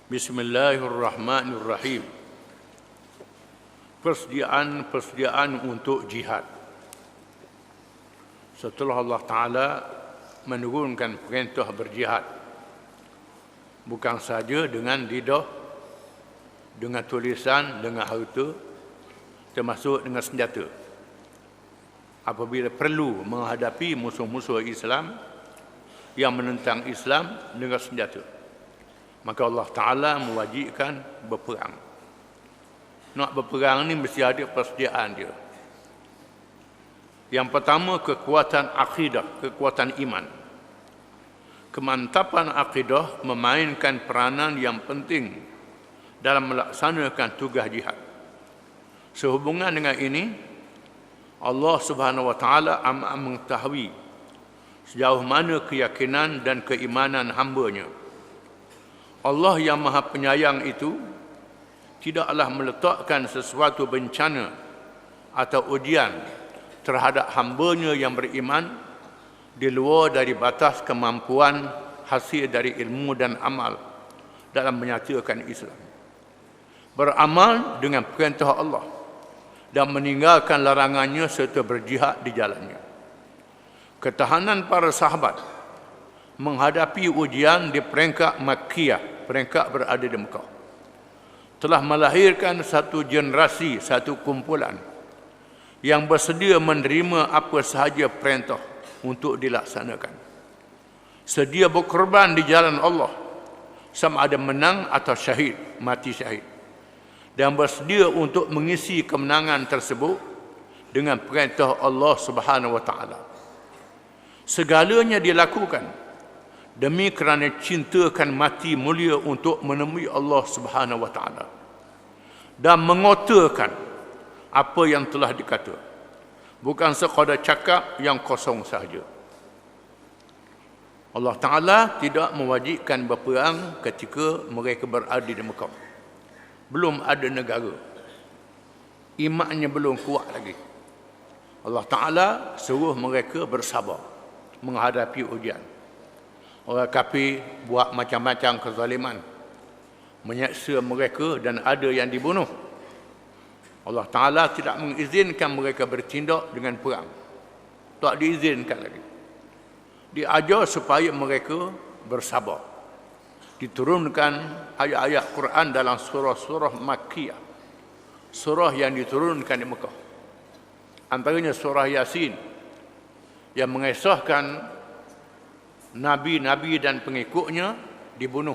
Bismillahirrahmanirrahim. Persediaan untuk jihad. Setelah Allah Ta'ala menurunkan perintah berjihad, bukan saja dengan lidah, dengan tulisan, dengan harta, termasuk dengan senjata. Apabila perlu menghadapi musuh-musuh Islam yang menentang Islam dengan senjata, maka Allah Ta'ala mewajibkan berperang. Nak berperang ni mesti ada persediaan dia. Yang pertama, kekuatan akidah, kekuatan iman. Kemantapan akidah memainkan peranan yang penting dalam melaksanakan tugas jihad. Sehubungan dengan ini, Allah Subhanahu wa Ta'ala amat mengetahui sejauh mana keyakinan dan keimanan hamba-Nya. Allah yang Maha Penyayang itu tidaklah meletakkan sesuatu bencana atau ujian terhadap hamba-Nya yang beriman di luar dari batas kemampuan hasil dari ilmu dan amal dalam menyatakan Islam. Beramal dengan perintah Allah dan meninggalkan larangannya serta berjihad di jalannya. Ketahanan para sahabat menghadapi ujian di peringkat Makkiyah, peringkat berada di Mekah, telah melahirkan satu generasi, satu kumpulan yang bersedia menerima apa sahaja perintah untuk dilaksanakan. Sedia berkorban di jalan Allah, sama ada menang atau syahid, mati syahid, dan bersedia untuk mengisi kemenangan tersebut dengan perintah Allah Subhanahu wa Ta'ala. Segalanya dilakukan demi kerana cintakan mati mulia untuk menemui Allah Subhanahu wa Ta'ala dan mengotakan apa yang telah dikata, bukan sekadar cakap yang kosong sahaja. Allah Ta'ala tidak mewajibkan berperang ketika mereka berada di Mekah. Belum ada negara, imannya belum kuat lagi. Allah Ta'ala suruh mereka bersabar menghadapi ujian. Orang kafir buat macam-macam kezaliman, menyeksa mereka dan ada yang dibunuh. Allah Ta'ala tidak mengizinkan mereka bertindak dengan perang. Tak diizinkan lagi. Diajar supaya mereka bersabar. Diturunkan ayat-ayat Quran dalam surah-surah Makkiyah, surah yang diturunkan di Mekah. Antaranya surah Yasin yang mengisahkan Nabi-Nabi dan pengikutnya dibunuh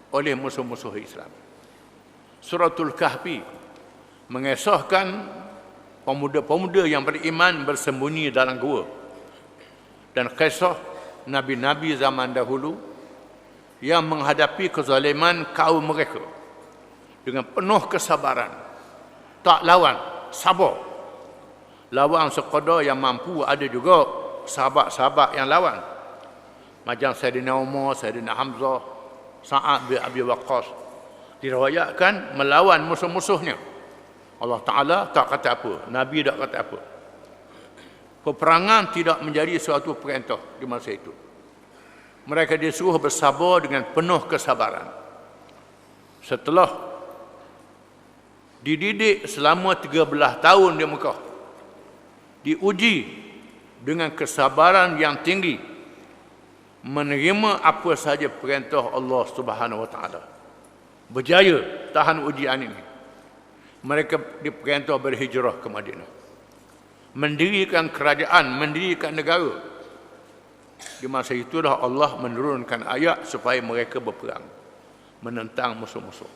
oleh musuh-musuh Islam. Suratul Kahfi mengisahkan pemuda-pemuda yang beriman bersembunyi dalam gua, dan kisah Nabi-Nabi zaman dahulu yang menghadapi kezaliman kaum mereka dengan penuh kesabaran, tak lawan, sabar. Lawan sekadar yang mampu, ada juga sahabat-sahabat yang lawan, macam Sayyidina Umar, Sayyidina Hamzah, Sa'ad bin Abi Waqqas, diriwayatkan melawan musuh-musuhnya. Allah Ta'ala tak kata apa, Nabi tak kata apa. Peperangan tidak menjadi suatu perintah di masa itu. Mereka disuruh bersabar dengan penuh kesabaran. Setelah dididik selama 13 tahun di Mekah, diuji dengan kesabaran yang tinggi, menerima apa sahaja perintah Allah Subhanahu wa Ta'ala, berjaya tahan ujian ini. Mereka diperintah berhijrah ke Madinah, mendirikan kerajaan, mendirikan negara. Di masa itulah Allah menurunkan ayat supaya mereka berperang menentang musuh-musuh.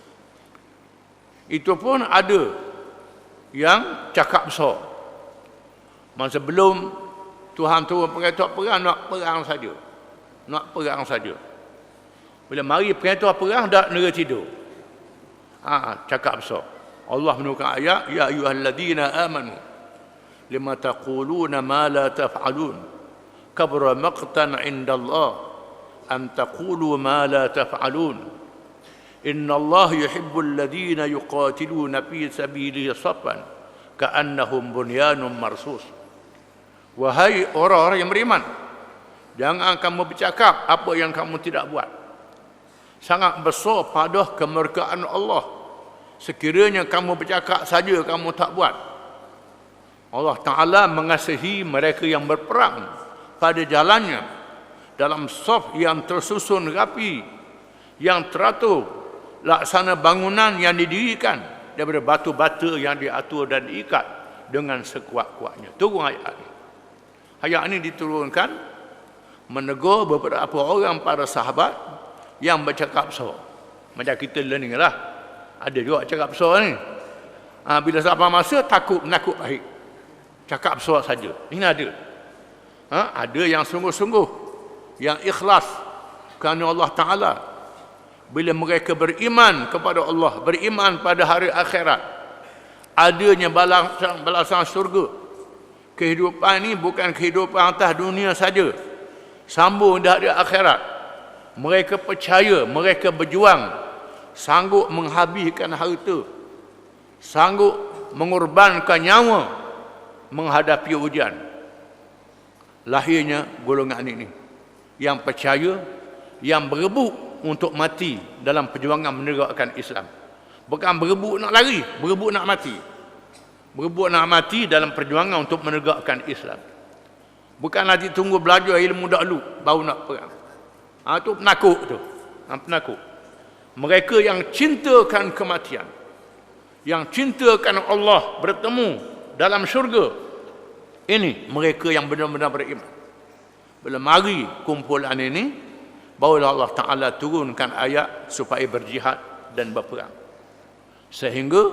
Itu pun ada yang cakap besar. Masa belum Tuhan turun perintah perang, nak perang saja. Nak perang saja. Bila mari perintah perang, dak negara tidur. Cakap besar. Allah menurunkan ayat, ya ayyuhalladzina amanu lima taquluna ma la taf'alun kabura maqtan 'indallah an taqulu ma la taf'alun innallaha yuhibbul ladzina yuqatiluna fi sabilihi saffan ka'annahum bunyanun marsus. Wahai orang-orang yang beriman, jangan kamu bercakap apa yang kamu tidak buat. sangat besar pada kemurkaan Allah. Sekiranya kamu bercakap saja, kamu tak buat. Allah Ta'ala mengasihi mereka yang berperang pada jalannya dalam saf yang tersusun rapi, yang teratur, laksana bangunan yang didirikan daripada batu-batu yang diatur dan diikat dengan sekuat-kuatnya. Turun ayat ini. Ayat ini diturunkan menegur beberapa orang para sahabat yang bercakap besar. Macam kita learning lah. Ada juga cakap besar ni. Bila sampai masa takut menakut baik. Cakap besar saja. Ini ada. Ada yang sungguh-sungguh, yang ikhlas kerana Allah Ta'ala. Bila mereka beriman kepada Allah, beriman pada hari akhirat, adanya balasan syurga. Kehidupan ini bukan kehidupan atas dunia saja, sambung dari akhirat. Mereka percaya, mereka berjuang, sanggup menghabiskan harta, sanggup mengorbankan nyawa menghadapi ujian. Lahirnya golongan ini yang percaya, yang berebut untuk mati dalam perjuangan menegakkan Islam. Bukan berebut nak lari, berebut nak mati. Berebut nak mati dalam perjuangan untuk menegakkan Islam. Bukan nanti tunggu belajar ilmu dahulu baru nak perang. Itu penakut tu. Penakut. Mereka yang cintakan kematian, yang cintakan Allah bertemu dalam syurga, ini mereka yang benar-benar beriman. Bila mari kumpulan ini, barulah Allah Ta'ala turunkan ayat supaya berjihad dan berperang. Sehingga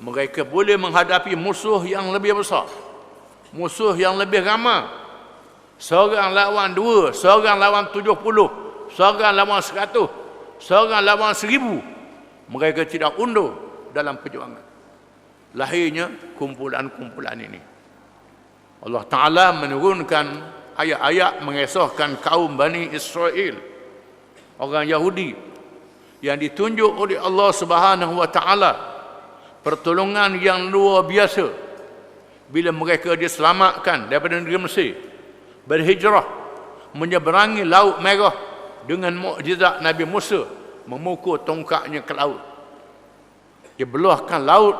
mereka boleh menghadapi musuh yang lebih besar, musuh yang lebih ramai. Seorang lawan 2, seorang lawan 70, seorang lawan 100, seorang lawan 1000. Mereka tidak undur dalam perjuangan. Lahirnya kumpulan-kumpulan ini. Allah Ta'ala menurunkan ayat-ayat mengesahkan kaum Bani Israel, orang Yahudi, yang ditunjuk oleh Allah Subhanahu wa Ta'ala pertolongan yang luar biasa bila mereka diselamatkan daripada negeri Mesir, berhijrah menyeberangi Laut Merah dengan mukjizat Nabi Musa memukul tongkatnya ke laut. Dia belahkan laut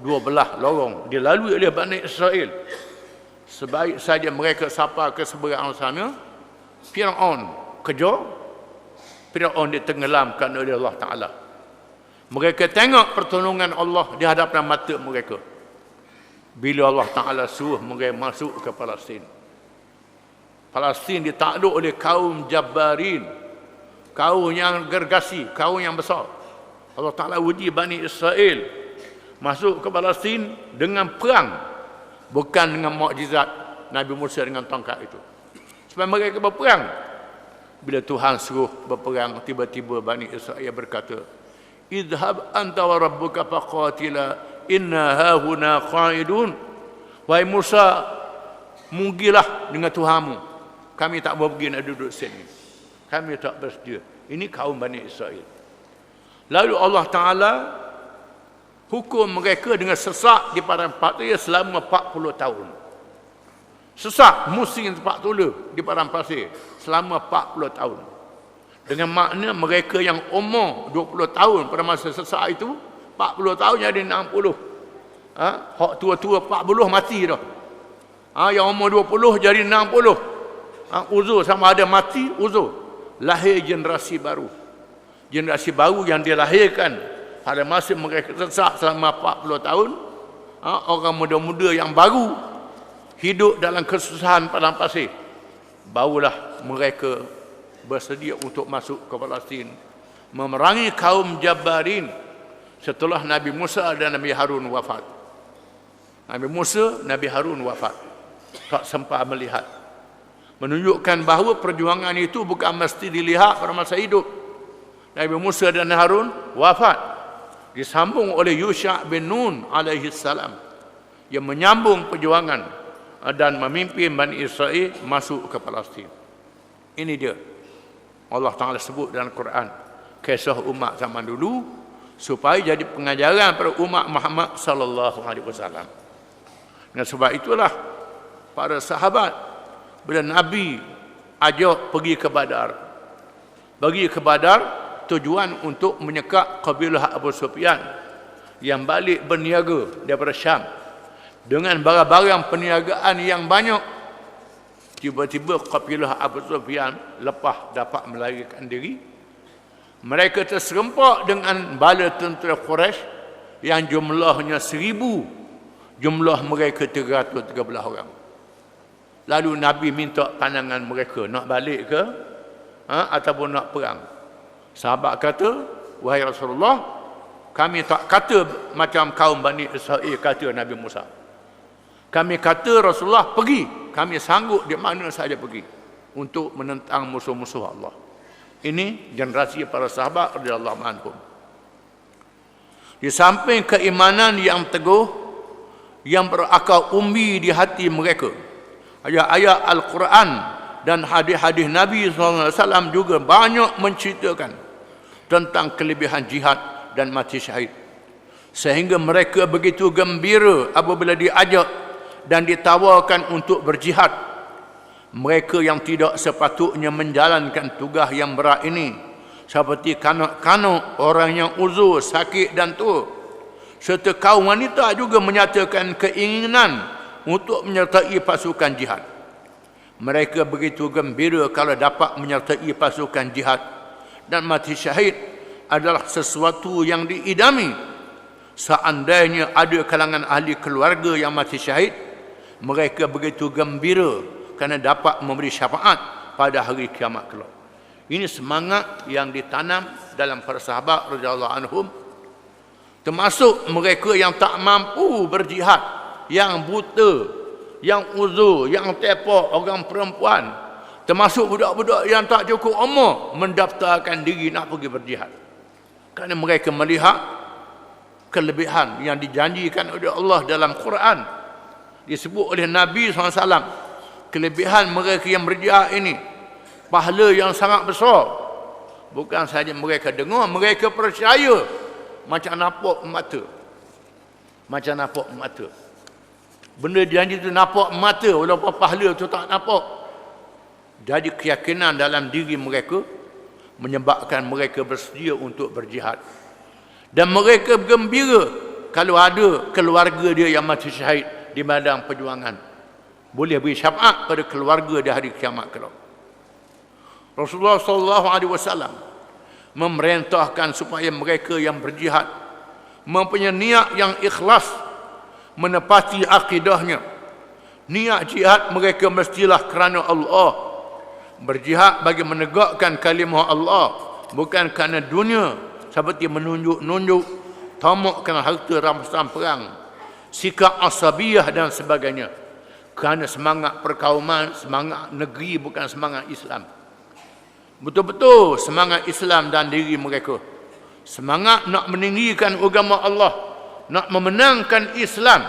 dua belah lorong, dilalui oleh Bani Israel. Sebaik saja mereka sampai ke seberang sana, Fir'aun kejar, Fir'aun ditenggelamkan oleh Allah Ta'ala. Mereka tengok pertolongan Allah di hadapan mata mereka. Bila Allah Ta'ala suruh mereka masuk ke Palestin. Palestin ditakluk oleh kaum Jabbarin, kaum yang gergasi, kaum yang besar. Allah Ta'ala uji Bani Israel masuk ke Palestin dengan perang, bukan dengan mukjizat Nabi Musa dengan tongkat itu. Sebab mereka berperang. Bila Tuhan suruh berperang, tiba-tiba Bani Israel berkata, "Idhab anta wa rabbuka faqatila inna hahuna qa'idun." Wahai Musa, pergilah dengan Tuhanmu. Kami tak mau pergi nak duduk sini. Kami tak bersedia. Ini kaum Bani Israel. Lalu Allah Ta'ala hukum mereka dengan sesak di padang pasir selama 40 tahun. Sesak musim sepak tula di padang pasir selama 40 tahun. Dengan makna mereka yang umur 20 tahun pada masa sesak itu, 40 tahun jadi 60. Hak tua-tua 40 mati dah. Yang umur 20 jadi 60. Uzur sama ada mati, uzur. Lahir generasi baru. Generasi baru yang dilahirkan pada masa mereka sesak selama 40 tahun. Orang muda-muda yang baru hidup dalam kesusahan padang pasir. Barulah mereka bersedia untuk masuk ke Palestin, memerangi kaum Jabbarin setelah Nabi Musa dan Nabi Harun wafat. Nabi Musa, Nabi Harun wafat. Tak sempat melihat. Menunjukkan bahawa perjuangan itu bukan mesti dilihat pada masa hidup. Nabi Musa dan Harun wafat. Disambung oleh Yusha' bin Nun alaihi salam yang menyambung perjuangan dan memimpin Bani Israel masuk ke Palestin. Ini dia. Allah Ta'ala sebut dalam Quran kisah umat zaman dulu supaya jadi pengajaran pada umat Muhammad sallallahu alaihi wasallam. Dan sebab itulah para sahabat bila Nabi ajak pergi ke Badar. Pergi ke Badar tujuan untuk menyekap kabilah Abu Sufyan yang balik berniaga daripada Syam dengan barang-barang perniagaan yang banyak. Tiba-tiba kabilah Abu Sufyan lepas dapat melarikan diri, mereka terserempak dengan bala tentera Quraisy yang jumlahnya 1000, jumlah mereka 313 orang. Lalu Nabi minta pandangan mereka, nak balik ke ataupun nak perang. Sahabat kata, wahai Rasulullah, kami tak kata macam kaum Bani Israel kata Nabi Musa. Kami kata Rasulullah pergi, kami sanggup di mana saja pergi untuk menentang musuh-musuh Allah. Ini generasi para sahabat radhiyallahu anhum. Di samping keimanan yang teguh yang berakar umbi di hati mereka, ayat-ayat Al-Quran dan hadis-hadis Nabi SAW juga banyak menceritakan tentang kelebihan jihad dan mati syahid, sehingga mereka begitu gembira apabila diajak dan ditawarkan untuk berjihad. Mereka yang tidak sepatutnya menjalankan tugas yang berat ini, seperti kanak-kanak, orang yang uzur, sakit dan tua, serta kaum wanita juga menyatakan keinginan untuk menyertai pasukan jihad. Mereka begitu gembira kalau dapat menyertai pasukan jihad, dan mati syahid adalah sesuatu yang diidami. Seandainya ada kalangan ahli keluarga yang mati syahid, mereka begitu gembira kerana dapat memberi syafaat pada hari kiamat kelak. Ini semangat yang ditanam dalam para sahabat radhiyallahu anhum, termasuk mereka yang tak mampu berjihad, yang buta, yang uzur, yang tepak, orang perempuan, termasuk budak-budak yang tak cukup umur, mendaftarkan diri nak pergi berjihad. Kerana mereka melihat kelebihan yang dijanjikan oleh Allah dalam Quran, disebut oleh Nabi SAW. Kelebihan mereka yang berjihad ini, pahala yang sangat besar. Bukan sahaja mereka dengar, mereka percaya macam nampak mata. Macam nampak mata. Benda janji itu nampak mata, walaupun pahala itu tak nampak. Jadi keyakinan dalam diri mereka menyebabkan mereka bersedia untuk berjihad. Dan mereka gembira kalau ada keluarga dia yang mati syahid di medan perjuangan, boleh beri syafaat pada keluarga di hari kiamat kelak. Rasulullah SAW memerintahkan supaya mereka yang berjihad mempunyai niat yang ikhlas, menepati akidahnya. Niat jihad mereka mestilah kerana Allah. Berjihad bagi menegakkan kalimah Allah, bukan kerana dunia, seperti menunjuk-nunjuk, tamak kerana harta rampasan perang, sikap asabiyah dan sebagainya. Kerana semangat perkauman, semangat negeri, bukan semangat Islam. Betul-betul semangat Islam dan diri mereka. Semangat nak meninggikan agama Allah, nak memenangkan Islam,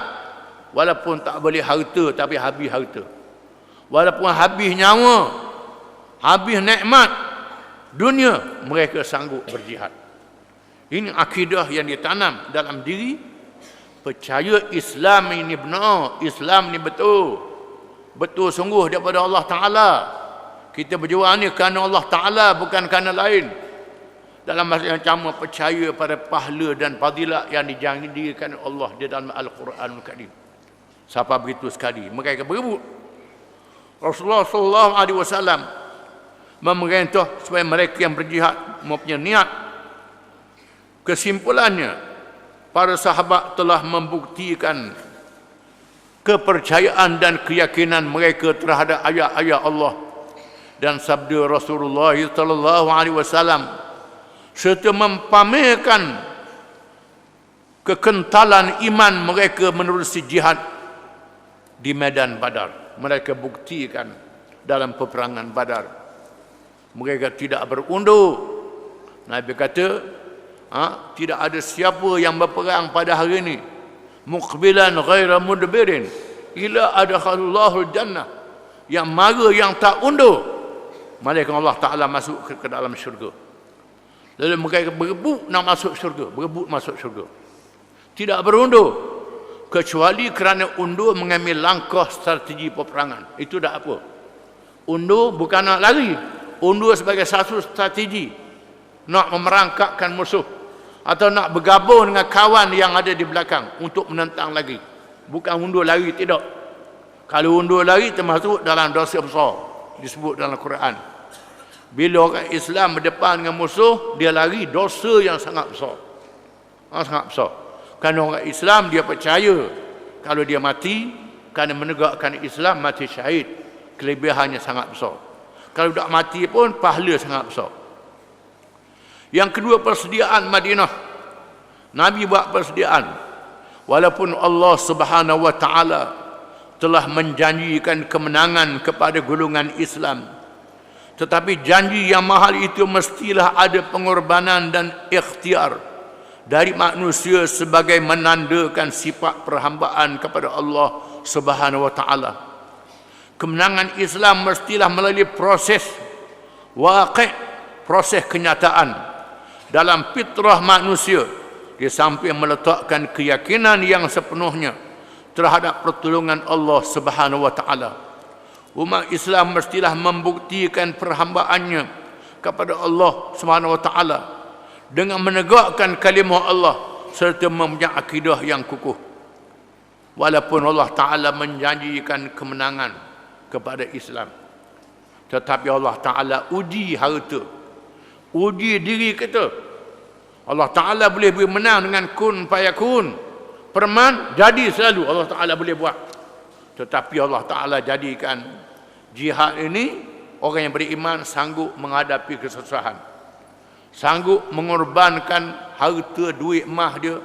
walaupun tak boleh harta, tapi habis harta. Walaupun habis nyawa, habis nikmat dunia, mereka sanggup berjihad. Ini akidah yang ditanam dalam diri. Percaya Islam ini benar, Islam ini betul, betul sungguh daripada Allah Ta'ala. Kita berjuang ni kerana Allah Ta'ala, bukan kerana lain. Dalam masa yang sama percaya pada pahala dan fadilat yang dijanjikan Allah di dalam Al-Quranul Karim. Siapa begitu sekali, mereka berebut. Rasulullah SAW memerintah supaya mereka yang berjihad mempunyai niat. Kesimpulannya, para sahabat telah membuktikan kepercayaan dan keyakinan mereka terhadap ayat-ayat Allah dan sabda Rasulullah SAW, serta mempamerkan kekentalan iman mereka menerusi jihad di medan Badar. Mereka buktikan dalam peperangan Badar. Mereka tidak berundur. Nabi kata, tidak ada siapa yang berperang pada hari ini muqbilan ghaira mudbirin ila adkhalallahul jannah, yang mara yang tak undur, malaikat Allah Ta'ala masuk ke dalam syurga. Lalu mereka berebut nak masuk syurga, berebut masuk syurga, tidak berundur, kecuali kerana undur mengambil langkah strategi peperangan. Itu dah apa? Undur bukan nak lari, undur sebagai satu strategi nak memerangkakkan musuh atau nak bergabung dengan kawan yang ada di belakang untuk menentang lagi. Bukan undur lari, tidak. Kalau undur lari termasuk dalam dosa besar disebut dalam Quran. Bila orang Islam berdepan dengan musuh, dia lari, dosa yang sangat besar. Sangat besar. Kerana orang Islam dia percaya kalau dia mati kerana menegakkan Islam, mati syahid, kelebihannya sangat besar. Kalau tak mati pun pahala sangat besar. Yang kedua, persediaan Madinah. Nabi buat persediaan. Walaupun Allah Subhanahu wa taala telah menjanjikan kemenangan kepada golongan Islam, tetapi janji yang mahal itu mestilah ada pengorbanan dan ikhtiar dari manusia sebagai menandakan sifat perhambaan kepada Allah Subhanahu wa taala. Kemenangan Islam mestilah melalui proses waqi', proses kenyataan dalam fitrah manusia, di samping meletakkan keyakinan yang sepenuhnya terhadap pertolongan Allah Subhanahu wa taala. Umat Islam mestilah membuktikan perhambaannya kepada Allah Subhanahu wa taala dengan menegakkan kalimah Allah serta mempunyai akidah yang kukuh. Walaupun Allah taala menjanjikan kemenangan kepada Islam, tetapi Allah taala uji harta, uji diri kita. Allah taala boleh beri menang dengan kun fayakun, perman jadi selalu Allah taala boleh buat. Tetapi Allah taala jadikan jihad ini, orang yang beriman sanggup menghadapi kesusahan, sanggup mengorbankan harta duit emas dia,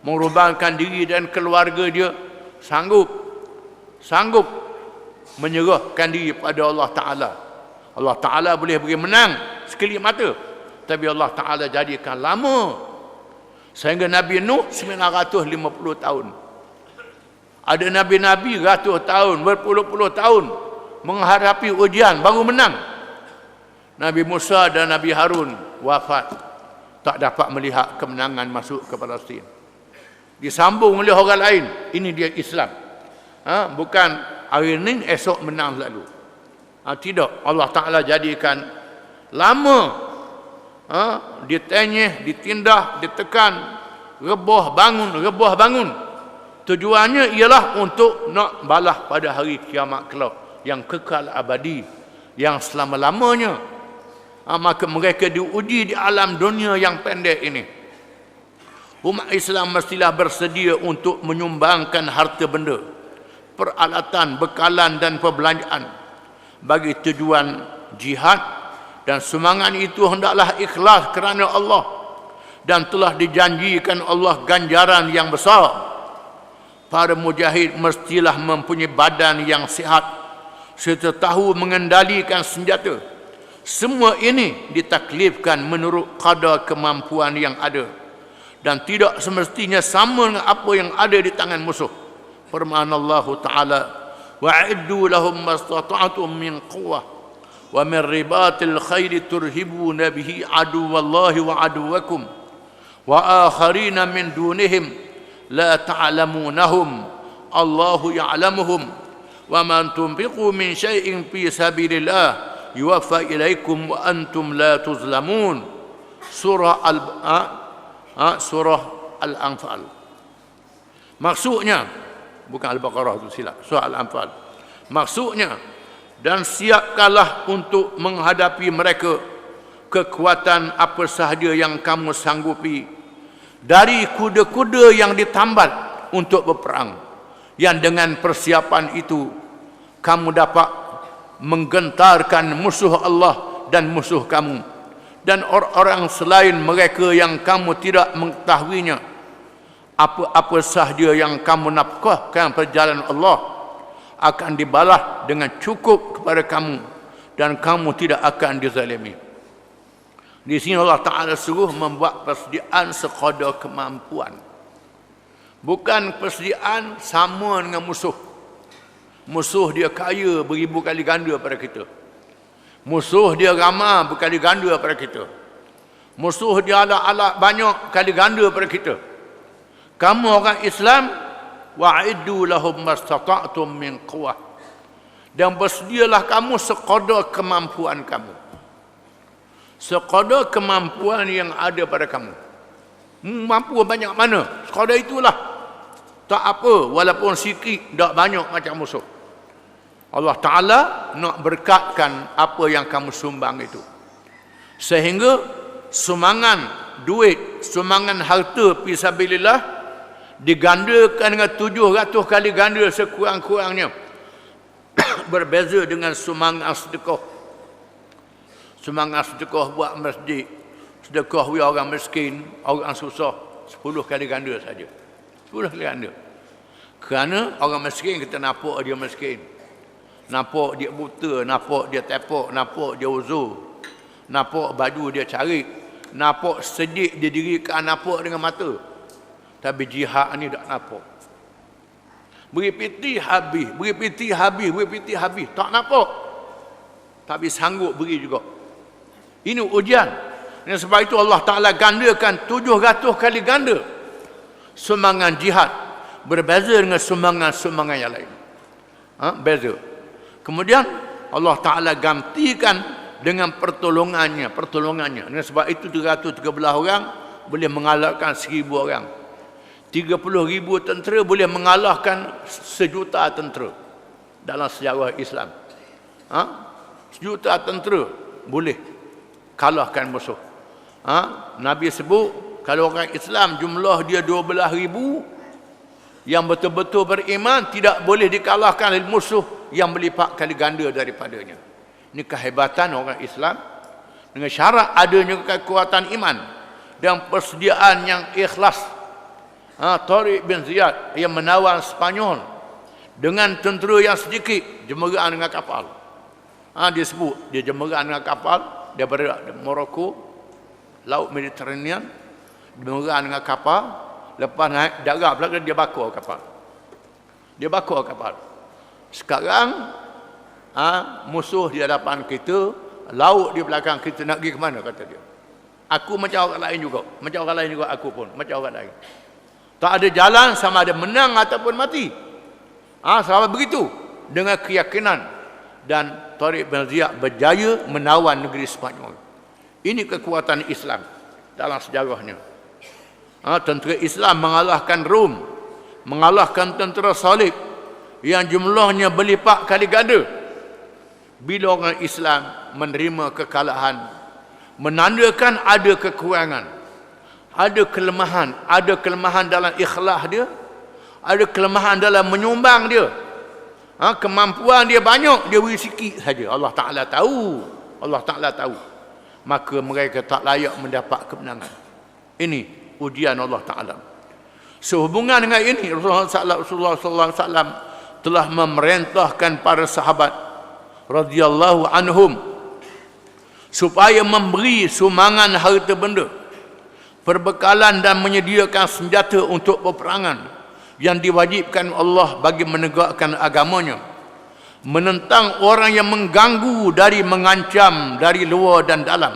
mengorbankan diri dan keluarga dia, sanggup menyerahkan diri pada Allah taala. Allah taala boleh beri menang sekelip mata, tapi Allah taala jadikan lama, sehingga Nabi Nuh 950 tahun. Ada nabi-nabi ratus tahun, berpuluh-puluh tahun menghadapi ujian baru menang. Nabi Musa dan Nabi Harun wafat, tak dapat melihat kemenangan masuk ke Palestin. Disambung oleh orang lain. Ini dia Islam. Bukan hari ini esok menang lalu. Tidak, Allah Ta'ala jadikan lama. Ditenyeh, ditindah, ditekan, rebah bangun. Tujuannya ialah untuk nak balas pada hari kiamat kelak yang kekal abadi, yang selama-lamanya. Maka mereka diuji di alam dunia yang pendek ini. Umat Islam mestilah bersedia untuk menyumbangkan harta benda, peralatan, bekalan dan perbelanjaan bagi tujuan jihad, dan sumbangan itu hendaklah ikhlas kerana Allah, dan telah dijanjikan Allah ganjaran yang besar. Para mujahid mestilah mempunyai badan yang sihat serta tahu mengendalikan senjata. Semua ini ditaklifkan menurut kadar kemampuan yang ada, dan tidak semestinya sama dengan apa yang ada di tangan musuh. Firman Allah Ta'ala, wa'iddu lahum mastata'tum min quwwah wa min ribatil khairi turhibuna bihi aduwallahi wa aduwakum wa akharina min dunihim la ta'lamunahum Allahu ya'lamuhum wa man tunfiqu min syai'in fi sabilillah yuwaffa ilaikum wa antum la tuzlamun. Surah Al-Anfal. Maksudnya, bukan Al-Baqarah itu silap, Surah Al-Anfal. Maksudnya, dan siapkanlah untuk menghadapi mereka kekuatan apa sahaja yang kamu sanggupi dari kuda-kuda yang ditambat untuk berperang, yang dengan persiapan itu kamu dapat menggentarkan musuh Allah dan musuh kamu dan orang-orang selain mereka yang kamu tidak mengetahuinya. Apa-apa sahaja yang kamu nafkahkan perjalanan Allah akan dibalas dengan cukup kepada kamu, dan kamu tidak akan dizalimi. Di sini Allah Ta'ala suruh membuat persediaan sekadar kemampuan. Bukan persediaan sama dengan musuh. Musuh dia kaya beribu kali ganda pada kita. Musuh dia ramah berkali ganda pada kita. Musuh dia alat-alat banyak kali ganda pada kita. Kamu orang Islam, wa'iddu lahum mastata'tum min quwwah, dan bersedialah kamu sekadar kemampuan kamu. sekadar kemampuan yang ada pada kamu. Mampu banyak mana, sekadar itulah. Tak apa, walaupun sikit, tak banyak macam musuh. Allah Ta'ala nak berkatkan apa yang kamu sumbang itu. Sehingga sumbangan duit, sumbangan harta fisabilillah digandakan dengan 700 kali ganda sekurang-kurangnya. Berbeza dengan sumbangan sedekah. Sumbangan sedekah buat masjid, sedekah orang miskin, orang susah, 10 kali ganda saja. 10 kali ganda. Kerana orang miskin kita nampak dia miskin. Nampak dia buta, nampak dia tepuk, nampak dia uzur. Nampak baju dia cari. Nampak sedik dia dirikan, nampak dengan mata. Tapi jihad ni tak nampak. Beri piti habis, beri piti habis, beri piti habis. Tak nampak. Tapi sanggup beri juga. Ini ujian. Dan sebab itu Allah Ta'ala gandakan 700 kali ganda sumbangan jihad. Berbeza dengan sumbangan-sumbangan yang lain. Beza. Kemudian Allah Ta'ala gantikan dengan pertolongannya. Dan sebab itu 313 orang boleh mengalahkan 1000 orang. 30,000 tentera boleh mengalahkan 1,000,000 tentera dalam sejarah Islam. 1,000,000 tentera boleh kalahkan musuh. Nabi sebut kalau orang Islam jumlah dia 12,000 yang betul-betul beriman tidak boleh dikalahkan oleh musuh yang berlipat kali ganda daripadanya. Ini kehebatan orang Islam dengan syarat adanya kekuatan iman dan persediaan yang ikhlas. Tariq bin Ziyad yang menawan Spanyol dengan tentera yang sedikit jemeraan dengan kapal. Dia sebut dia jemeraan dengan kapal daripada Morocco, Laut Mediterranean, jemeraan dengan kapal, lepas naik darat belakang dia bakar kapal. Dia bakar kapal. Sekarang musuh di hadapan kita, laut di belakang kita, nak pergi ke mana kata dia. Aku macam orang lain juga, macam orang lain juga aku pun, macam orang lain. Tak ada jalan sama ada menang ataupun mati. Sama begitu dengan keyakinan dan Tariq bin Ziyad berjaya menawan negeri Spanyol. Ini kekuatan Islam dalam sejarahnya. Tentera Islam mengalahkan Rom, mengalahkan tentera Salib yang jumlahnya berlipat kali ganda. Bila orang Islam menerima kekalahan, menandakan ada kekurangan, ada kelemahan dalam ikhlas dia, ada kelemahan dalam menyumbang dia. Kemampuan dia banyak, dia beri sikit saja. Allah Ta'ala tahu. Maka mereka tak layak mendapat kemenangan. Ini ujian Allah Ta'ala. Sehubungan dengan ini, Rasulullah SAW telah memerintahkan para sahabat radhiyallahu anhum supaya memberi sumbangan harta benda, perbekalan dan menyediakan senjata untuk peperangan yang diwajibkan Allah bagi menegakkan agamanya, menentang orang yang mengganggu dari mengancam dari luar dan dalam.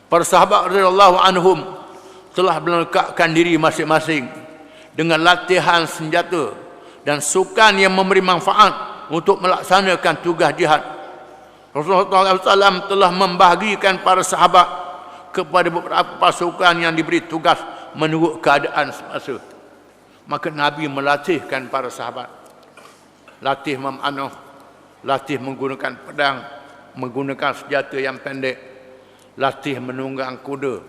Para sahabat radhiyallahu anhum telah melekatkan diri masing-masing dengan latihan senjata dan sukan yang memberi manfaat untuk melaksanakan tugas jihad. Rasulullah SAW telah membahagikan para sahabat kepada beberapa pasukan yang diberi tugas menurut keadaan semasa. Maka Nabi melatihkan para sahabat. Latih memanah, latih menggunakan pedang, menggunakan senjata yang pendek, latih menunggang kuda.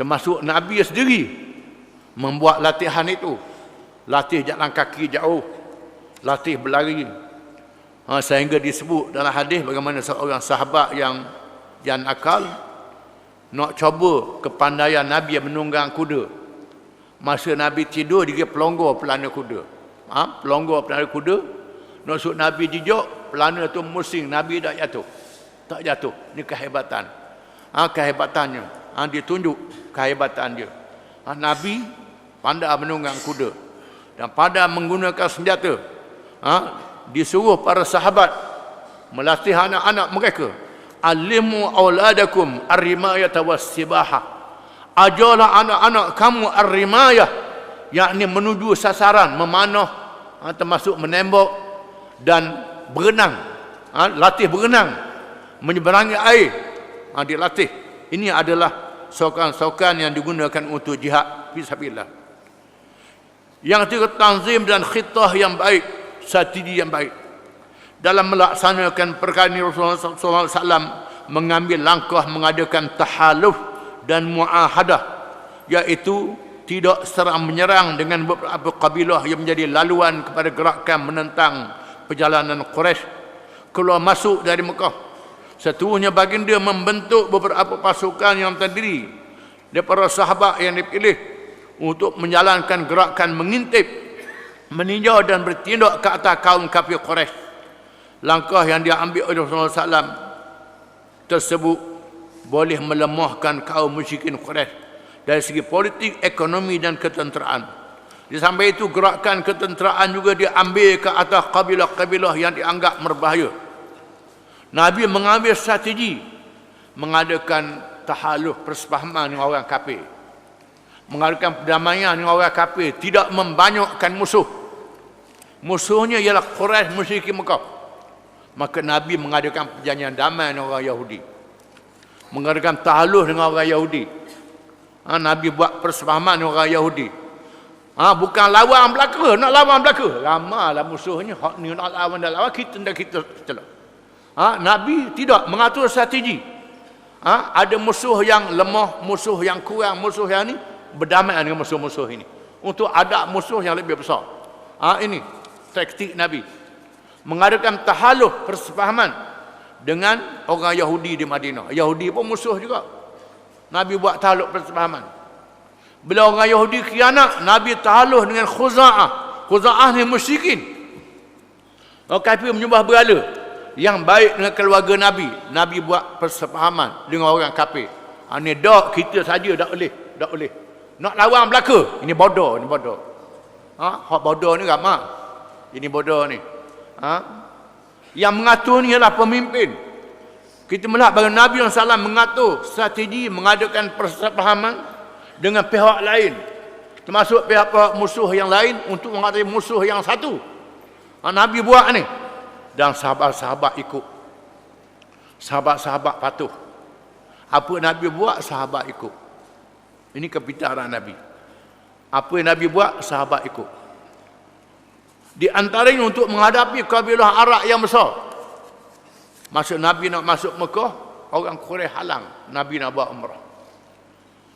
Termasuk Nabi sendiri membuat latihan itu. Latih jalan kaki jauh, latih berlari. Sehingga disebut dalam hadis bagaimana seorang sahabat yang akal nak cuba kepandaian Nabi yang menunggang kuda. Masa Nabi tidur, dia pelonggor pelana kuda. Pelonggor pelana kuda. Nak suruh Nabi jejak, pelana tu musing, Nabi tak jatuh. Tak jatuh. Ini kehebatan. Kehebatannya. Dia tunjuk kehebatan dia. Nabi pandai menunggang kuda dan pandai menggunakan senjata. Disuruh para sahabat melatih anak-anak mereka. Alimu auladakum ar-rimayata was-sibahah. Ajarlah anak-anak kamu ar-rimayah, yakni menuju sasaran, memanah, termasuk menembak dan berenang. Latih berenang, menyeberangi air. dilatih. Ini adalah sokan-sokan yang digunakan untuk jihad fisabilillah. Yang ketiga, tanzim dan khitah yang baik, strategi yang baik dalam melaksanakan perkara ini. Rasulullah SAW mengambil langkah mengadakan tahaluf dan muahadah, iaitu tidak serang menyerang dengan beberapa kabilah yang menjadi laluan kepada gerakan menentang perjalanan Quraisy keluar masuk dari Mekah. Seterusnya baginda membentuk beberapa pasukan yang terdiri daripada sahabat yang dipilih untuk menjalankan gerakan mengintip, meninjau dan bertindak ke atas kaum kafir Quraisy. Langkah yang diambil oleh Rasulullah SAW tersebut boleh melemahkan kaum musyrikin Quraisy dari segi politik, ekonomi dan ketenteraan. Di samping itu, gerakan ketenteraan juga diambil ke atas kabilah-kabilah yang dianggap berbahaya. Nabi mengambil strategi mengadakan tahaluf, persefahaman dengan orang kafir, mengadakan perdamaian dengan orang kafir, tidak membanyakkan musuh. Musuhnya ialah Quraisy, musyrikin Mekah. Maka Nabi mengadakan perjanjian damai dengan orang Yahudi, mengadakan tahaluf dengan orang Yahudi. Nabi buat persefahaman dengan orang Yahudi. Bukan lawan belaka, nak lawan belaka. Lamalah musuhnya, hak ni nak lawan dah lawan, kita celak. Nabi tidak mengatur strategi. Ada musuh yang lemah, musuh yang kurang, musuh yang ni berdamai dengan musuh-musuh ini untuk ada musuh yang lebih besar. Ini taktik Nabi, mengadakan tahaluf, persefahaman dengan orang Yahudi di Madinah. Yahudi pun musuh juga. Nabi buat tahaluf, persefahaman. Bila orang Yahudi khianat, Nabi tahaluf dengan Khuza'ah. Khuza'ah ni musyrikin, orang kafir menyembah berhala. Yang baik dengan keluarga Nabi, Nabi buat persefahaman dengan orang kafir. Ni dak kita saja tak boleh. Nak lawan belaka, ini bodoh, hak bodoh ni ramai. Ini bodoh ni. Yang mengatur ni ialah pemimpin. Kita melihat bahawa Nabi SAW mengatur strategi mengadakan persefahaman dengan pihak lain, termasuk pihak musuh yang lain untuk mengatasi musuh yang satu. Nabi buat ni, dan sahabat-sahabat ikut. Sahabat-sahabat patuh. Apa Nabi buat, sahabat ikut. Ini kepintaran Nabi. Apa yang Nabi buat, sahabat ikut. Di antaranya untuk menghadapi kabilah Arab yang besar. Masa Nabi nak masuk Mekah, orang Quraisy halang Nabi nak buat umrah.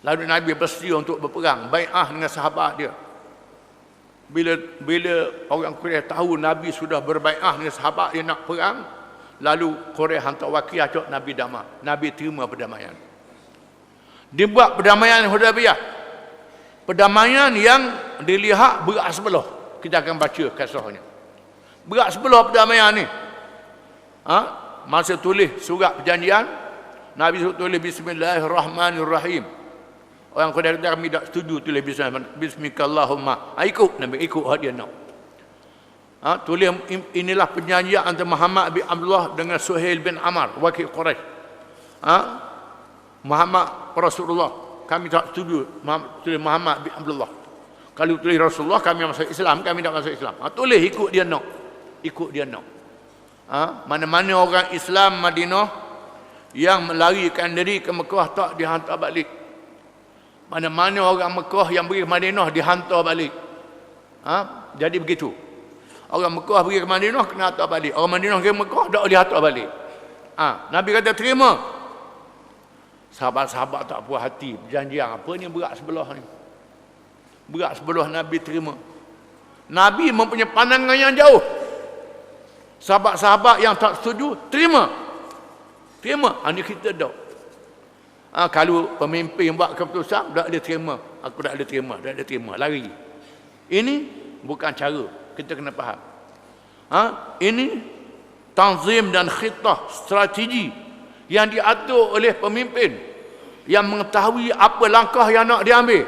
Lalu Nabi bersedia untuk berperang, bai'ah dengan sahabat dia. Bila orang Quraisy tahu Nabi sudah berbai'ah dengan sahabat dia nak perang, lalu Quraisy hantar wakil ajak Nabi damai. Nabi terima perdamaian. Dibuat perdamaian Hudaybiyah. Perdamaian yang dilihat berat sebelah. Kita akan baca kisahnya. Berat sebelah perdamaian ni. Masa tulis surat perjanjian, Nabi suruh tulis Bismillahirrahmanirrahim. Orang Quraisy kata kami tak setuju tulis Bismikallahumma. Ikut Nabi, ikut hak dia nak. Tulis inilah perjanjian antara Muhammad bin Abdullah dengan Suhail bin Amr, wakil Quraisy. Muhammad Rasulullah, kami tak setuju tulis Muhammad bin Abdullah. Kalau tulis Rasulullah, kami masuk Islam, kami tak masuk Islam. Tulis ikut dia nak. Ikut dia nak. Mana-mana orang Islam Madinah yang melarikan diri ke Mekah tak dihantar balik. Mana-mana orang Mekah yang pergi ke Madinah dihantar balik. Jadi begitu. Orang Mekah pergi ke Madinah kena hantar balik. Orang Madinah pergi ke Mekah tak boleh hantar balik. Nabi kata terima. Sahabat-sahabat tak puas hati. Perjanjian apa ni berat sebelah ni. Berat sebelah Nabi terima. Nabi mempunyai pandangan yang jauh. Sahabat-sahabat yang tak setuju terima. Ini kita dak. Kalau pemimpin buat keputusan tak boleh terima. Aku tak boleh terima. Lari. Ini bukan cara. Kita kena faham. Ini tanzim dan khitah, strategi yang diatur oleh pemimpin yang mengetahui apa langkah yang nak diambil.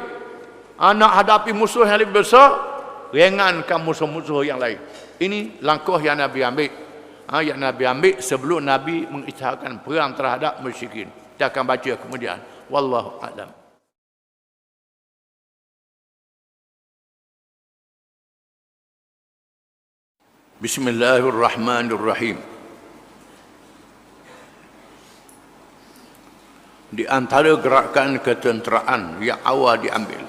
Nak hadapi musuh yang lebih besar, ringankan musuh-musuh yang lain. Ini langkah yang Nabi ambil. Yang Nabi ambil sebelum Nabi mengisytiharkan perang terhadap musyrikin. Kita akan baca kemudian. Wallahu a'lam. Bismillahirrahmanirrahim. Di antara gerakan ketenteraan yang awal diambil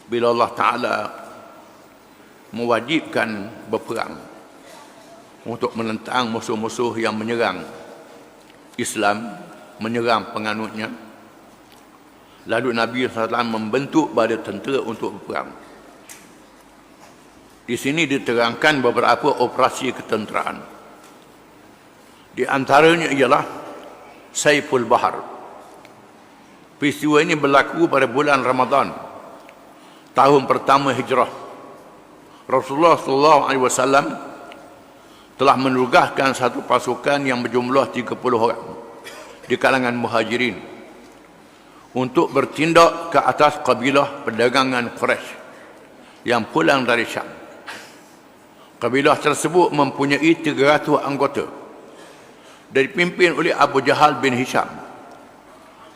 bila Allah Ta'ala mewajibkan berperang untuk menentang musuh-musuh yang menyerang Islam, menyerang penganutnya. Lalu Nabi SAW membentuk bala tentera untuk berperang. Di sini diterangkan beberapa operasi ketenteraan. Di antaranya ialah Saiful Bahar. Peristiwa ini berlaku pada bulan Ramadan, tahun pertama Hijrah. Rasulullah SAW telah menugaskan satu pasukan yang berjumlah 30 orang di kalangan muhajirin untuk bertindak ke atas kabilah perdagangan Quraisy yang pulang dari Syam. Kabilah tersebut mempunyai 300 anggota dan dipimpin oleh Abu Jahal bin Hisham.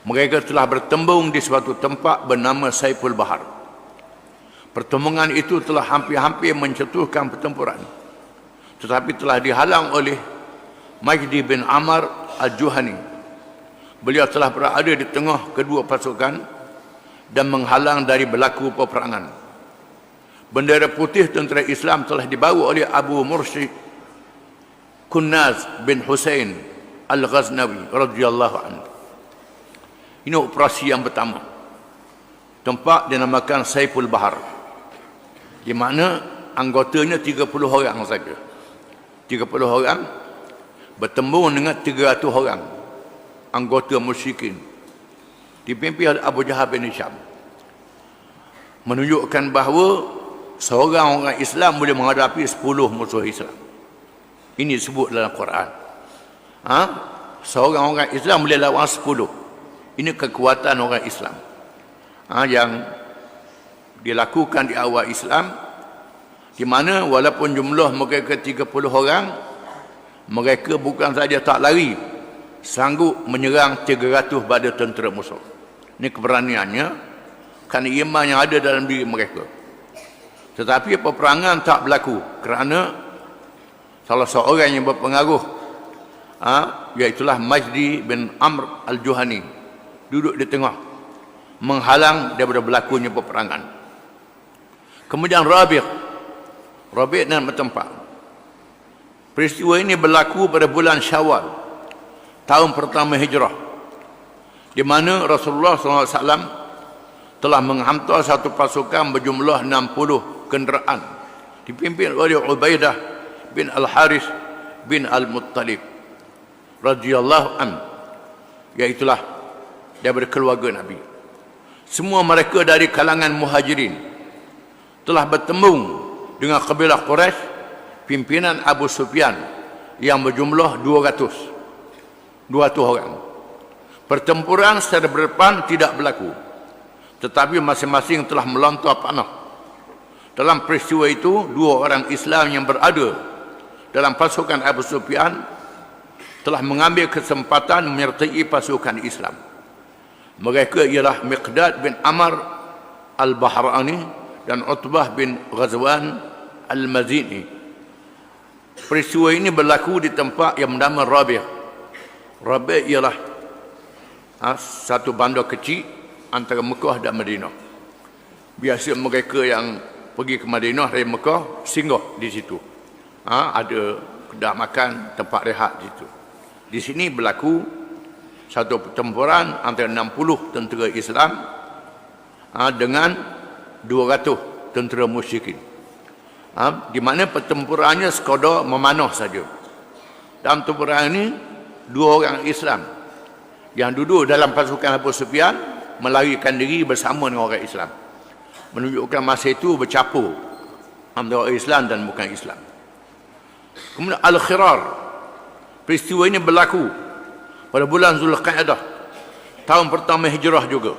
Mereka telah bertembung di suatu tempat bernama Saiful Bahar. Pertembungan itu telah hampir-hampir mencetuskan pertempuran, tetapi telah dihalang oleh Majdi bin Amr al-Juhani. Beliau telah berada di tengah kedua pasukan dan menghalang dari berlaku peperangan. Bendera putih tentera Islam telah dibawa oleh Abu Mursyid Kunnaz bin Husain al-Ghaznawi radhiyallahu anhu. Ini operasi yang pertama. Tempat dinamakan Saiful Bahar, di mana anggotanya 30 orang saja. 30 orang bertembung dengan 300 orang anggota musyrikin, dipimpin oleh Abu Jahal bin Hisham. Menunjukkan bahawa seorang orang Islam boleh menghadapi 10 musuh Islam. Ini disebut dalam Quran. Seorang orang Islam boleh lawan 10. Ini kekuatan orang Islam yang dilakukan di awal Islam, di mana walaupun jumlah mereka 30 orang, mereka bukan saja tak lari, sanggup menyerang 300 badan tentera musuh. Ini keberaniannya kerana iman yang ada dalam diri mereka. Tetapi peperangan tak berlaku kerana salah seorang yang berpengaruh, iaitulah Majdi bin Amr al-Juhani, duduk di tengah menghalang daripada berlakunya peperangan. Kemudian Rabi' dan bertempat. Peristiwa ini berlaku pada bulan Syawal, tahun pertama Hijrah, di mana Rasulullah SAW telah menghantar satu pasukan berjumlah 60 kenderaan dipimpin oleh Ubaidah bin Al-Haris bin Al-Muttalib radhiyallahu anhu, iaitulah daripada keluarga Nabi. Semua mereka dari kalangan muhajirin telah bertembung dengan kabilah Quraisy pimpinan Abu Sufyan yang berjumlah 200 orang. Pertempuran secara berdepan tidak berlaku, tetapi masing-masing telah melontar panah. Dalam peristiwa itu, 2 orang Islam yang berada dalam pasukan Abu Sufyan telah mengambil kesempatan menyertai pasukan Islam. Mereka ialah Miqdad bin Amr al-Bahrani dan Utbah bin Ghazwan al-Mazini. Peristiwa ini berlaku di tempat yang bernama Rabi'. Rabi' ialah satu bandar kecil antara Mekah dan Madinah. Biasa mereka yang pergi ke Madinah dari Mekah singgah di situ. Ada kedai makan, tempat rehat di situ. Di sini berlaku satu pertempuran antara 60 tentera Islam dengan 200 tentera musyrikin, di mana pertempurannya sekadar memanah saja. Dalam pertempuran ini, 2 orang Islam yang duduk dalam pasukan Abu Sufyan melarikan diri bersama dengan orang Islam, menunjukkan masa itu bercampur antara orang Islam dan bukan Islam. Kemudian Al-Khirar, peristiwa ini berlaku pada bulan Zulqa'dah, tahun pertama Hijrah juga.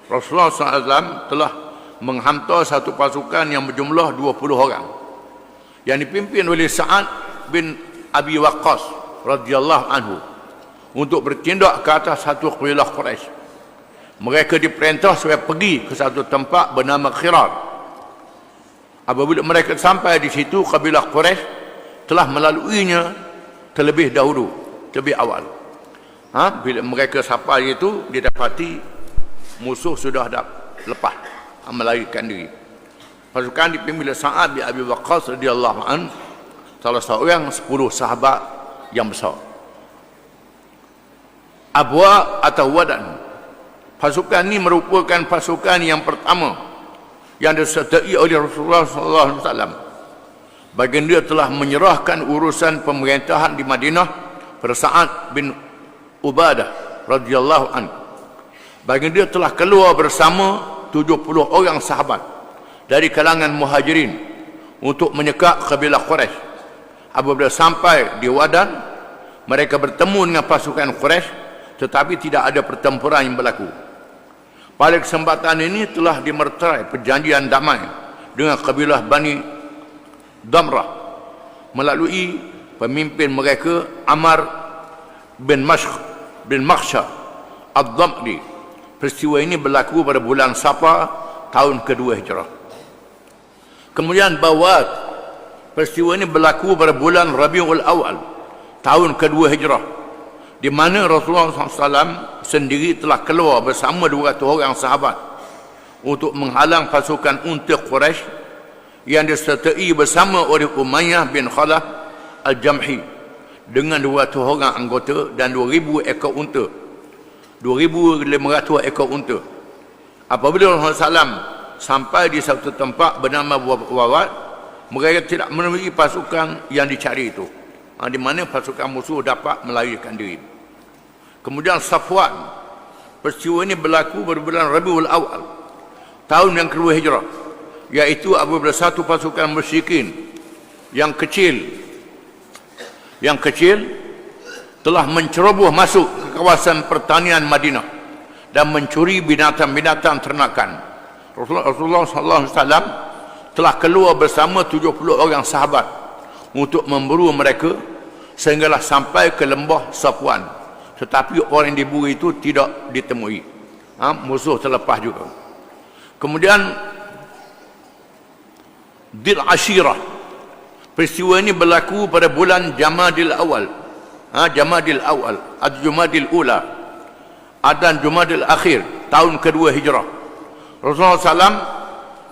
Rasulullah SAW telah menghantar satu pasukan yang berjumlah 20 orang yang dipimpin oleh Sa'ad bin Abi Waqqas radhiyallahu anhu untuk bertindak ke atas satu kabilah Quraisy. Mereka diperintah supaya pergi ke satu tempat bernama Khirar. Apabila mereka sampai di situ, kabilah Quraisy telah melaluinya terlebih dahulu, lebih awal. Bila mereka sampai itu, didapati musuh sudah lepas melarikan diri. Pasukan dipimpin oleh Sa'ad bin Abi Waqqas radhiyallahu an, salah seorang 10 sahabat yang besar. Abwa atau Wadan, pasukan ini merupakan pasukan yang pertama yang disertai oleh Rasulullah SAW. Baginda telah menyerahkan urusan pemerintahan di Madinah pada Sa'ad bin Ubadah radhiyallahu an. Baginda telah keluar bersama 70 orang sahabat dari kalangan Muhajirin untuk menyekak kabilah Quraisy. Apabila sampai di Wadan, mereka bertemu dengan pasukan Quraisy, tetapi tidak ada pertempuran yang berlaku. Pada kesempatan ini telah dimerterai perjanjian damai dengan kabilah Bani Damrah melalui pemimpin mereka Amr bin Makhsha Ad-Damri. Peristiwa ini berlaku pada bulan Safar tahun kedua Hijrah. Kemudian Bawat, peristiwa ini berlaku pada bulan Rabiul Awal tahun kedua Hijrah, di mana Rasulullah SAW sendiri telah keluar bersama 200 orang sahabat untuk menghalang pasukan unta Quraisy yang disertai bersama oleh Umayyah bin Khalaf Al-Jamhi dengan 200 orang anggota dan 2,000 ekor unta, 2,500 ekor unta. Apabila Rasulullah SAW sampai di satu tempat bernama Wawat, mereka tidak menemui pasukan yang dicari itu, di mana pasukan musuh dapat melarikan diri. Kemudian Safwan, peristiwa ini berlaku pada bulan Rabiul Awal tahun yang kedua Hijrah, iaitu apabila satu pasukan musyrikin yang kecil telah menceroboh masuk ke kawasan pertanian Madinah dan mencuri binatang-binatang ternakan. Rasulullah SAW telah keluar bersama 70 orang sahabat untuk memburu mereka sehinggalah sampai ke lembah Safwan, tetapi orang yang diburu itu tidak ditemui. Musuh terlepas juga. Kemudian Dil Ashirah, peristiwa ini berlaku pada bulan Jamadil Awal, Jamadil Awal atau Jumadil Ula dan Jumadil Akhir tahun kedua Hijrah. Rasulullah SAW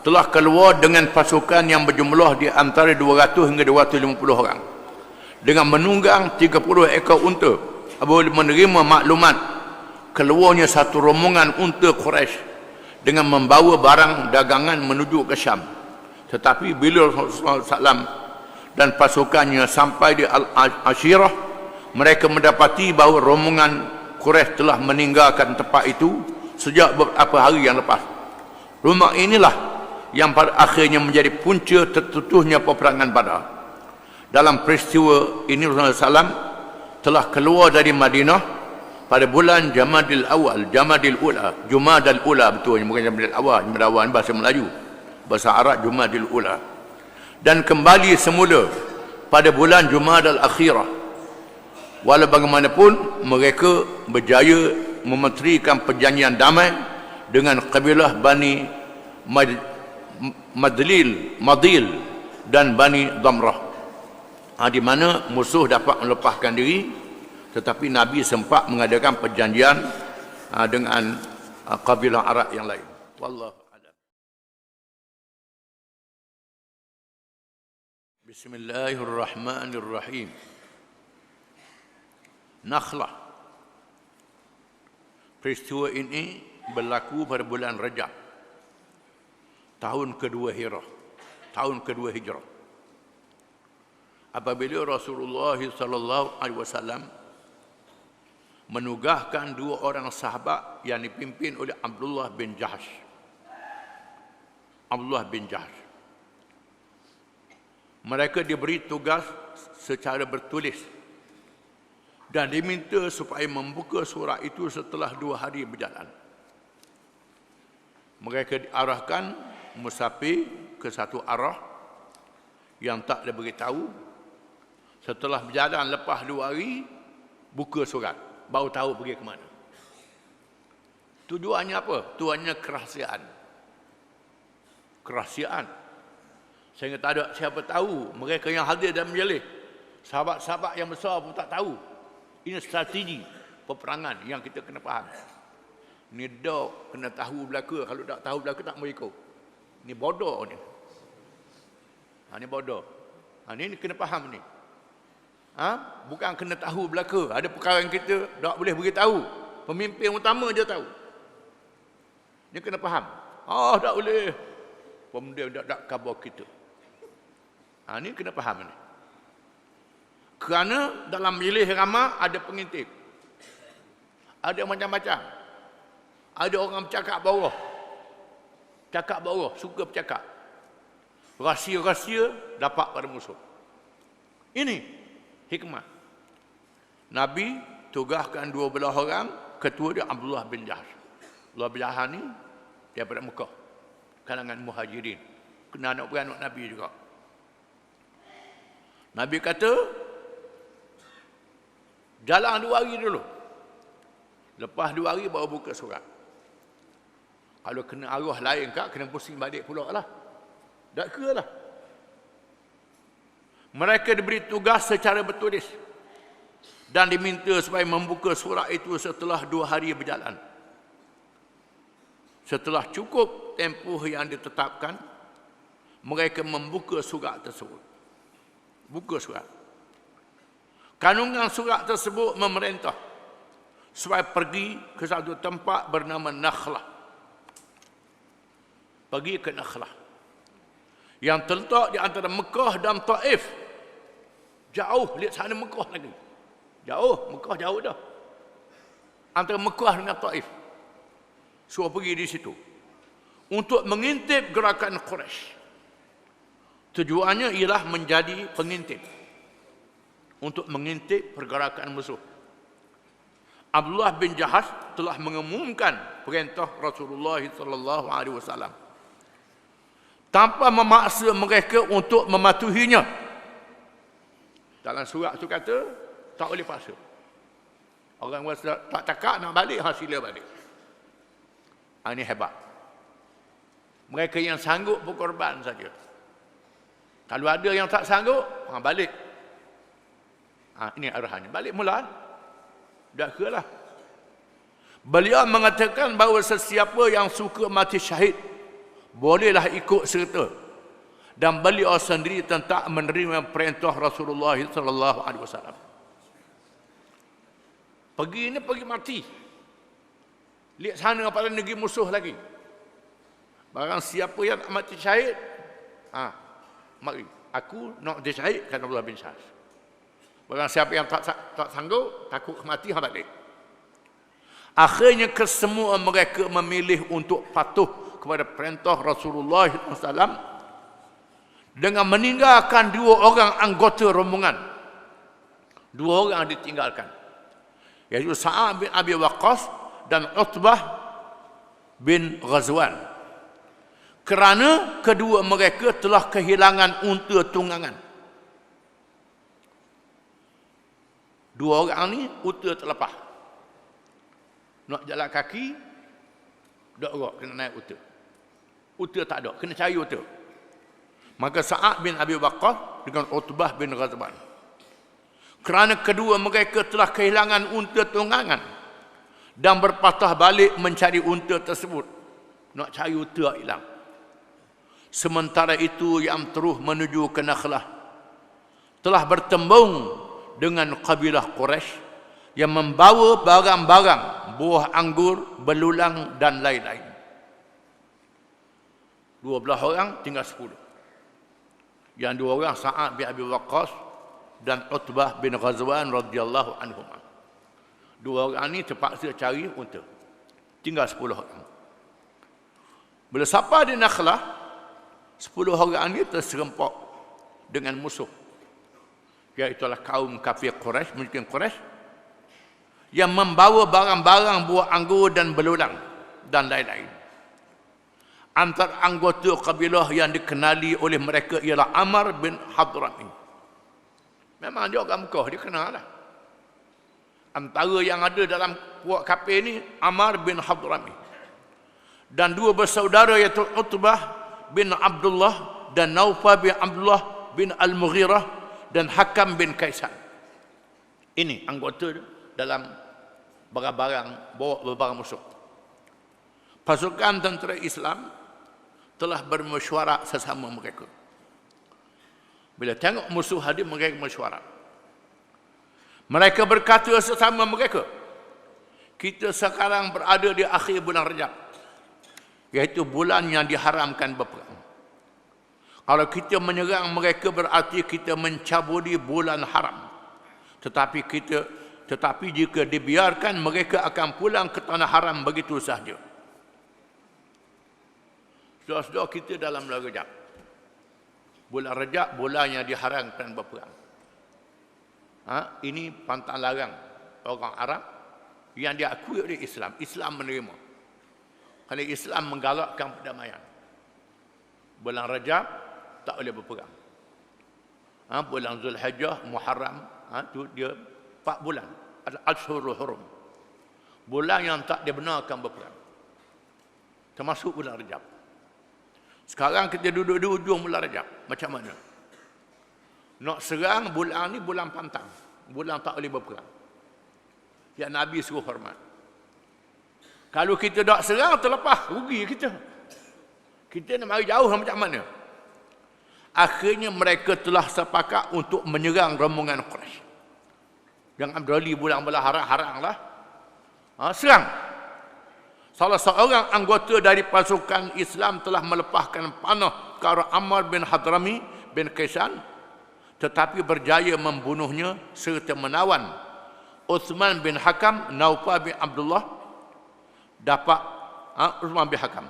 telah keluar dengan pasukan yang berjumlah di antara 200 hingga 250 orang dengan menunggang 30 ekor unta. Apabila menerima maklumat keluarnya satu rombongan unta Quraisy dengan membawa barang dagangan menuju ke Syam. Tetapi bila Rasulullah SAW dan pasukannya sampai di Al-Ashirah, mereka mendapati bahawa rombongan Quraisy telah meninggalkan tempat itu sejak beberapa hari yang lepas. Rumah inilah yang pada akhirnya menjadi punca tertutuhnya peperangan Badar. Dalam peristiwa ini Rasulullah SAW telah keluar dari Madinah pada bulan Jamadil Awal, Jamadil Ula, Jumadal Ula betulnya, bukan Jamadil Awal. Jamadil Awal bahasa Melayu, bahasa Arab Jumadil Ula, dan kembali semula pada bulan Jumadal Akhirah. Walau bagaimanapun mereka berjaya memeterikan perjanjian damai dengan kabilah Bani Madil dan Bani Damrah, di mana musuh dapat melepaskan diri, tetapi Nabi sempat mengadakan perjanjian dengan kabilah Arab yang lain. Wallahu a'lam. Bismillahirrahmanirrahim. Nakhlah. Peristiwa ini berlaku pada bulan Rajab tahun kedua Hijrah. Apabila Rasulullah SAW menugaskan 2 orang sahabat yang dipimpin oleh Abdullah bin Jahsh. Mereka diberi tugas secara bertulis dan diminta supaya membuka surat itu setelah 2 hari berjalan. Mereka diarahkan musafir ke satu arah yang tak diberitahu. Setelah berjalan lepas 2 hari, buka surat, baru tahu pergi ke mana. Tujuannya apa? Tujuannya kerahsiaan. Sehingga tak ada siapa tahu. Mereka yang hadir dan menjelih, sahabat-sahabat yang besar pun tak tahu. Ini strategi peperangan yang kita kena faham. Ni dok kena tahu belaka, kalau tak tahu belaka tak mau ikut. Ni bodoh ni. Ni bodoh. Ni kena faham ni. Bukan kena tahu belaka. Ada perkara yang kita tak boleh beritahu. Pemimpin utama dia tahu. Ni kena faham. Tak boleh. Pemuda tak khabar kita. Ni kena faham ni. Kerana dalam bilik ramah ada pengintip. Ada macam-macam. Ada orang bercakap bawah. Cakap bawah, suka bercakap. Rahsia-rahsia dapat pada musuh. Ini hikmah. Nabi tugaskan 12 orang, ketua dia Abdullah bin Jahash. Abdullah bin Jahash ni daripada Mekah, kalangan muhajirin, kena anak beranak Nabi juga. Nabi kata jalan 2 hari dulu, lepas 2 hari baru buka surat. Kalau kena arwah lain kak, kena pusing balik pula lah. Tak ke lah. Mereka diberi tugas secara bertulis dan diminta supaya membuka surat itu setelah 2 hari berjalan. Setelah cukup tempoh yang ditetapkan, mereka membuka surat tersebut. Buka surat. Kandungan surat tersebut memerintah supaya pergi ke satu tempat bernama Nakhlah. Pergi ke Nakhlah yang terletak di antara Mekah dan Taif. Jauh, lihat sana Mekah lagi. Jauh, Mekah jauh dah. Antara Mekah dengan Taif. Suruh pergi di situ untuk mengintip gerakan Quraisy. Tujuannya ialah menjadi pengintip untuk mengintip pergerakan musuh. Abdullah bin Jahash telah mengumumkan perintah Rasulullah sallallahu alaihi wasallam tanpa memaksa mereka untuk mematuhinya. Dalam surat tu kata tak boleh paksa. Orang tak cakap nak balik, sila balik. Ini hebat. Mereka yang sanggup berkorban saja. Kalau ada yang tak sanggup, balik. Ini arahannya. Balik mula. Dah ke lah. Beliau mengatakan bahawa sesiapa yang suka mati syahid, bolehlah ikut serta. Dan beliau sendiri tak menerima perintah Rasulullah sallallahu alaihi wasallam. Pergi ni pergi mati. Lihat sana pada negeri musuh lagi. Barang siapa yang nak mati syahid, mari. Aku nak mati syahid, kata Abdullah bin Jahash. Barang siapa yang tak sanggup, takut mati, balik. Akhirnya kesemua mereka memilih untuk patuh kepada perintah Rasulullah SAW dengan meninggalkan 2 orang anggota rombongan. 2 orang ditinggalkan, iaitu Sa'ad bin Abi Waqqas dan Utbah bin Ghazwan, kerana kedua mereka telah kehilangan unta tunggangan. 2 orang ni unta terlepas. Nak jalan kaki, tak gerak, kena naik unta. Unta tak ada, kena cari unta. Maka Sa'ad bin Abi Waqqas dengan Utbah bin Ghazwan, kerana kedua mereka telah kehilangan unta tunggangan dan berpatah balik mencari unta tersebut. Nak cari unta hilang. Sementara itu yang terus menuju ke Nakhlah telah bertembung dengan kabilah Quraisy yang membawa barang-barang, buah anggur, belulang dan lain-lain. 12 orang tinggal 10. Yang 2 orang Sa'ad bin Abi Waqqas dan Utbah bin Ghazwan radhiyallahu anhum. 2 orang ni terpaksa cari unta. Tinggal 10 orang. Bila sampai di Nakhlah, 10 orang ni terserempak dengan musuh, iaitulah kaum kafir Quraisy, musyrikin Quraisy, yang membawa barang-barang buah anggur dan belulang dan lain-lain. Antara anggota kabilah yang dikenali oleh mereka ialah Amr bin Hadrami. Memang dia orang Mekah, dia kenal lah. Antara yang ada dalam puak kafir ni Amr bin Hadrami dan 2 bersaudara iaitu Utbah bin Abdullah dan Naufal bin Abdullah bin Al-Mughirah dan Hakam bin Kaisan. Ini anggota dalam barang-barang, bawa barang musuh. Pasukan tentera Islam telah bermesyuarat sesama mereka. Bila tengok musuh hadir, mereka mesyuarat. Mereka berkata sesama mereka, kita sekarang berada di akhir bulan Rajab, iaitu bulan yang diharamkan berperang. Kalau kita menyerang mereka berarti kita mencabuli bulan haram. Tetapi jika dibiarkan, mereka akan pulang ke tanah haram begitu sahaja. Saudara-saudara, kita dalam bulan Rajab. Bulan Rajab, bulan yang diharamkan berperang. Ini pantang larang orang Arab yang diakui oleh Islam. Islam menerima. Kerana Islam menggalakkan perdamaian. Bulan Rajab tak boleh berperang. Bulan Zulhijjah, Muharram, tu dia 4 bulan. Al-Ashhurul Hurum. Bulan yang tak dibenarkan berperang. Termasuk bulan Rajab. Sekarang kita duduk di ujung bulan Rajab. Macam mana? Nak serang bulan ni bulan pantang. Bulan tak boleh berperang. Yang Nabi suruh hormat. Kalau kita tak serang, terlepas. Rugi kita. Kita nak mari jauh macam mana? Akhirnya mereka telah sepakat untuk menyerang rombongan Quraisy. Jangan berali bulan-bulan haram lah. Serang. Salah seorang anggota dari pasukan Islam telah melepaskan panah ke arah Ammar bin Hadrami bin Kaisan, tetapi berjaya membunuhnya serta menawan Uthman bin Hakam, Naufal bin Abdullah Uthman bin Hakam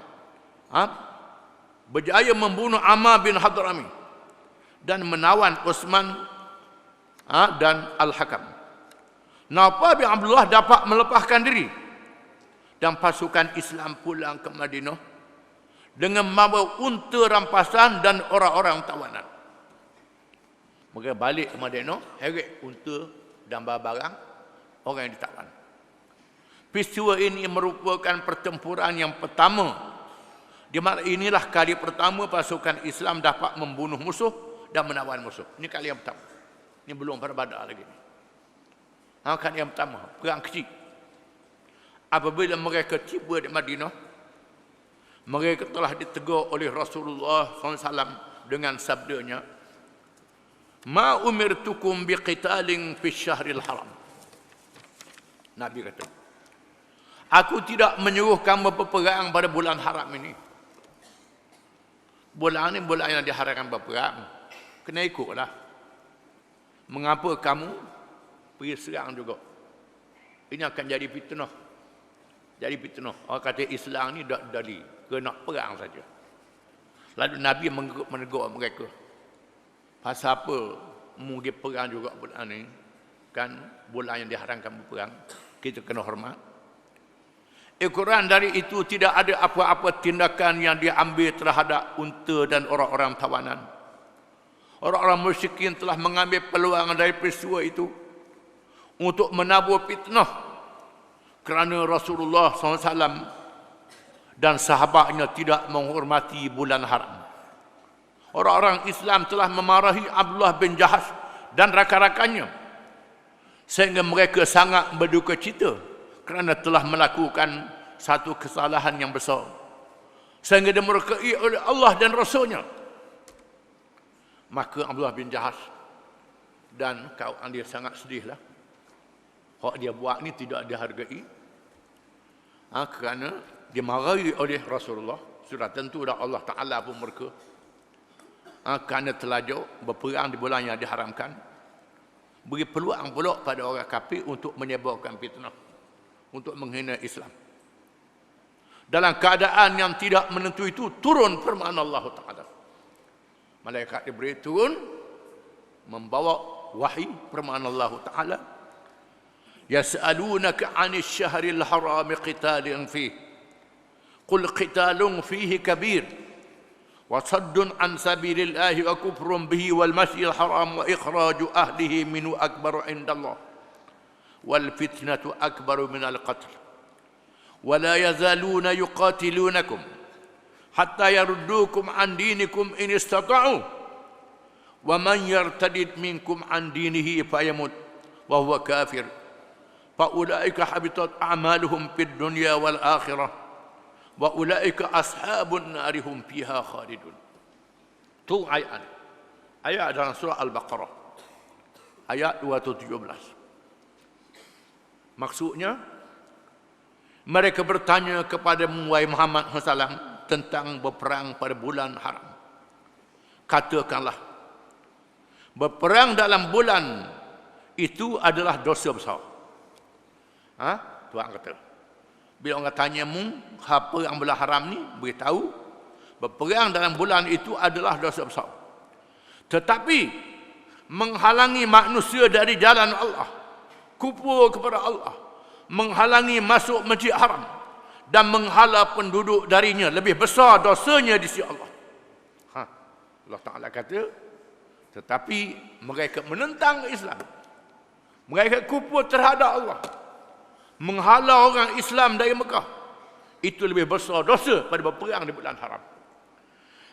berjaya membunuh Ammar bin Hadrami dan menawan Uthman dan Al-Hakam. Naufal bin Abdullah dapat melepaskan diri dan pasukan Islam pulang ke Madinah dengan membawa unta rampasan dan orang-orang tawanan. Mereka balik ke Madinah, heret unta dan barang orang yang ditawan. Peristiwa ini merupakan pertempuran yang pertama. Di mana inilah kali pertama pasukan Islam dapat membunuh musuh dan menawan musuh. Ini kali yang pertama. Ini belum pada Badar lagi. Kali yang pertama, perang kecil. Apabila mereka tiba di Madinah, mereka telah ditegur oleh Rasulullah SAW dengan sabdanya, "Ma umirtukum biqitalin fi syahril haram." Nabi kata, aku tidak menyuruh kamu berperang pada bulan haram ini. Bulan ini bulan yang diharamkan berperang. Kena ikutlah. Mengapa kamu pergi serang juga? Ini akan jadi fitnah. Jadi fitnah. Orang kata Islam ni tak dali, kena perang saja. Lalu Nabi menegur mereka. Pasal apa mungkin perang juga bulan ni? Kan bulan yang diharamkan berperang. Kita kena hormat. Ukuran dari itu tidak ada apa-apa tindakan yang diambil terhadap unta dan orang-orang tawanan. Orang-orang musyrikin telah mengambil peluang dari peristiwa itu untuk menabur fitnah kerana Rasulullah SAW dan sahabatnya tidak menghormati bulan haram. Orang-orang Islam telah memarahi Abdullah bin Jahash dan rakan-rakannya sehingga mereka sangat berduka cita kerana telah melakukan satu kesalahan yang besar sehingga dimurkai oleh Allah dan Rasulnya. Maka Abdullah bin Jahash dan kawan dia sangat sedihlah. Hak dia buat ni tidak dihargai. Kerana dimarahi oleh Rasulullah. Sudah tentu dah Allah Ta'ala pun mereka. Kerana terlajar berperang di bulan yang diharamkan. Beri peluang pula pada orang kafir untuk menyebarkan fitnah. Untuk menghina Islam. Dalam keadaan yang tidak menentu itu, turun firman Allah Ta'ala. Malaikat Jibril turun membawa wahyi firman Allah Ta'ala. Yas'alunaka 'anil syahril haram qitalin fihi. Qul qitalun fihi kabir. Wa saddun 'an sabilillahi wa kufrun bihi wal masjidil haram wa ikhraju ahlihi minhu akbaru 'indallah. Wal fitnatu akbaru minal qatl. Wa la yazaluna yuqatilunakum hatta yaruddukum an dinikum in istata'u. Wa man yartadid minkum an dinihi fayamut wa huwa kafir Faulaika habitat a'maluhum fid dunya wal akhirah wa ulaika ashabun nari hum fiha khalidun. Tu ayat. Ayat dalam surah Al-Baqarah. Ayat 217. Maksudnya, mereka bertanya kepada wahai Muhammad SAW tentang berperang pada bulan haram. Katakanlah, berperang dalam bulan itu adalah dosa besar. Tuhan kata. Bila orang tanya mu, apa yang bulan haram ni, beritahu, berperang dalam bulan itu adalah dosa besar. Tetapi, menghalangi manusia dari jalan Allah, kufur kepada Allah, menghalangi masuk masjid haram, dan menghala penduduk darinya, lebih besar dosanya di sisi Allah. Allah Ta'ala kata, tetapi mereka menentang Islam. Mereka kufur terhadap Allah, menghala orang Islam dari Mekah. Itu lebih besar dosa pada berperang di bulan haram.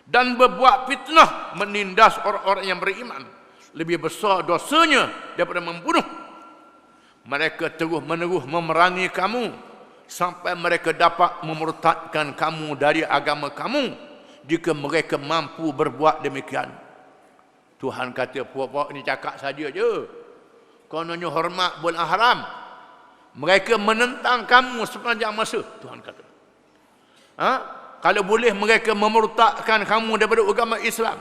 Dan berbuat fitnah, menindas orang-orang yang beriman, lebih besar dosanya daripada membunuh. Mereka terus-menerus memerangi kamu sampai mereka dapat memurtadkan kamu dari agama kamu jika mereka mampu berbuat demikian. Tuhan kata, puak-puak ni cakap saja je. Kononnya hormat bulan haram. Mereka menentang kamu sepanjang masa. Tuhan kata. Kalau boleh mereka memurtadkan kamu daripada agama Islam,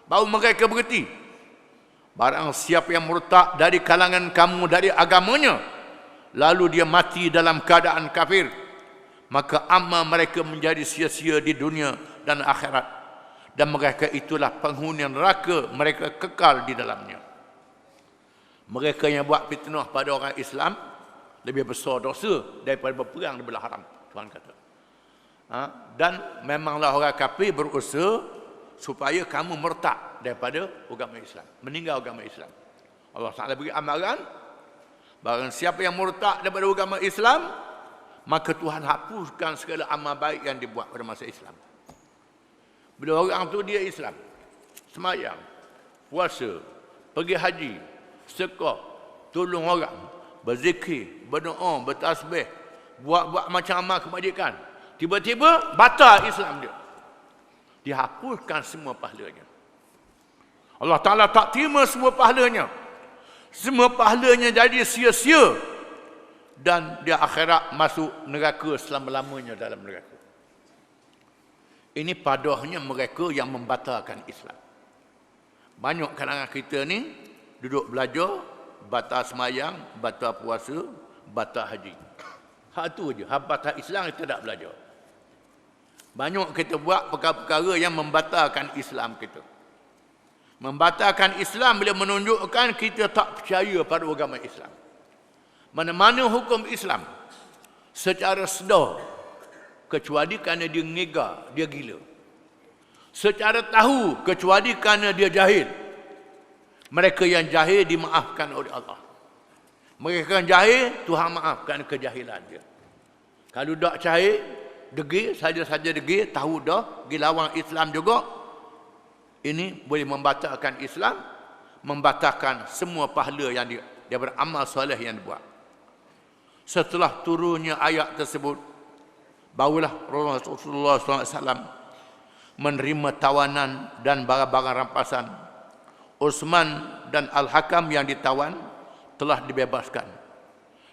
baru mereka berhenti. Barang siapa yang murtad dari kalangan kamu dari agamanya, lalu dia mati dalam keadaan kafir, maka amal mereka menjadi sia-sia di dunia dan akhirat. Dan mereka itulah penghuni neraka, mereka kekal di dalamnya. Mereka yang buat fitnah pada orang Islam lebih besar dosa daripada berperang di bulan haram. Tuhan kata. Dan memanglah orang kafir berusaha supaya kamu murtad daripada agama Islam, meninggal agama Islam. Allah Ta'ala beri amaran, barang siapa yang murtad daripada agama Islam, maka Tuhan hapuskan segala amal baik yang dibuat pada masa Islam. Bila orang tu dia Islam, semayang, puasa, pergi haji, sedekah, tolong orang, berzikir, berdoa, bertasbih, buat macam amal kebajikan, tiba-tiba batal Islam dia, dihapuskan semua pahalanya. Allah Ta'ala tak terima semua pahalanya. Semua pahalanya jadi sia-sia, dan di akhirat masuk neraka selama-lamanya dalam neraka. Ini padahnya mereka yang membatalkan Islam. Banyak kalangan kita ni duduk belajar, batal semayang, batal puasa, batal haji. Hak tu je, hak batal Islam kita tak belajar. Banyak kita buat perkara-perkara yang membatalkan Islam kita. Membatalkan Islam bila menunjukkan kita tak percaya pada agama Islam. Mana-mana hukum Islam secara sedar, kecuali kerana dia ngega, dia gila. Secara tahu, kecuali kerana dia jahil. Mereka yang jahil dimaafkan oleh Allah. Mereka yang jahil, Tuhan maafkan kejahilan dia. Kalau tak jahil, degil, saja-saja degil, tahu dah, pergi lawan Islam juga, ini boleh membatalkan Islam, membatalkan semua pahala yang dia beramal soleh yang dibuat. Setelah turunnya ayat tersebut, barulah Rasulullah SAW menerima tawanan dan barang-barang rampasan. Utsman dan Al-Hakam yang ditawan telah dibebaskan,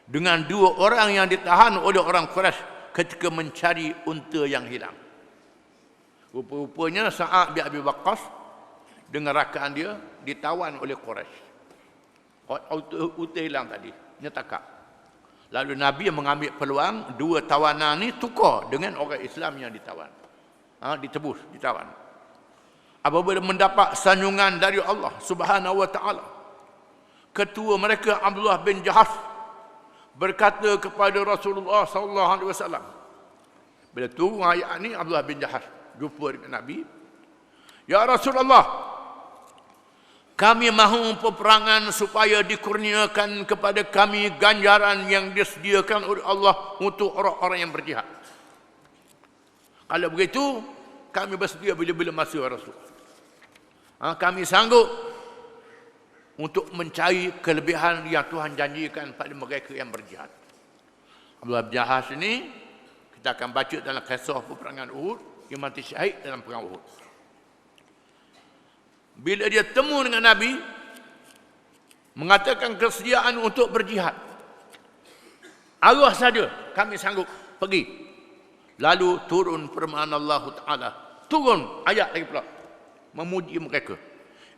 dengan dua orang yang ditahan oleh orang Quraisy ketika mencari unta yang hilang. Rupa-rupanya Sa'ad bin Abi Waqqas dengan rakan dia ditawan oleh Quraisy. Unta hilang tadi, nyetakak. Lalu Nabi mengambil peluang dua tawanan ni tukar dengan orang Islam yang ditawan. Ditebus, ditawan. Apabila mendapat sanjungan dari Allah Subhanahu wa taala, ketua mereka Abdullah bin Jahash berkata kepada Rasulullah sallallahu alaihi wasallam. Bila turun ayat ni, Abdullah bin Jahash jumpa dengan Nabi. Ya Rasulullah, kami mahu peperangan supaya dikurniakan kepada kami ganjaran yang disediakan oleh Allah untuk orang-orang yang berjihad. Kalau begitu, kami bersedia bila-bila masa Rasul. Kami sanggup untuk mencari kelebihan yang Tuhan janjikan pada mereka yang berjihad. Abdullah bin Jahas ini kita akan baca dalam kisah peperangan Uhud, yang mati syahid dalam perang Uhud. Bila dia temu dengan Nabi, mengatakan kesediaan untuk berjihad. Allah saja kami sanggup pergi. Lalu turun firman Allah Ta'ala. Turun ayat lagi pula. Memuji mereka.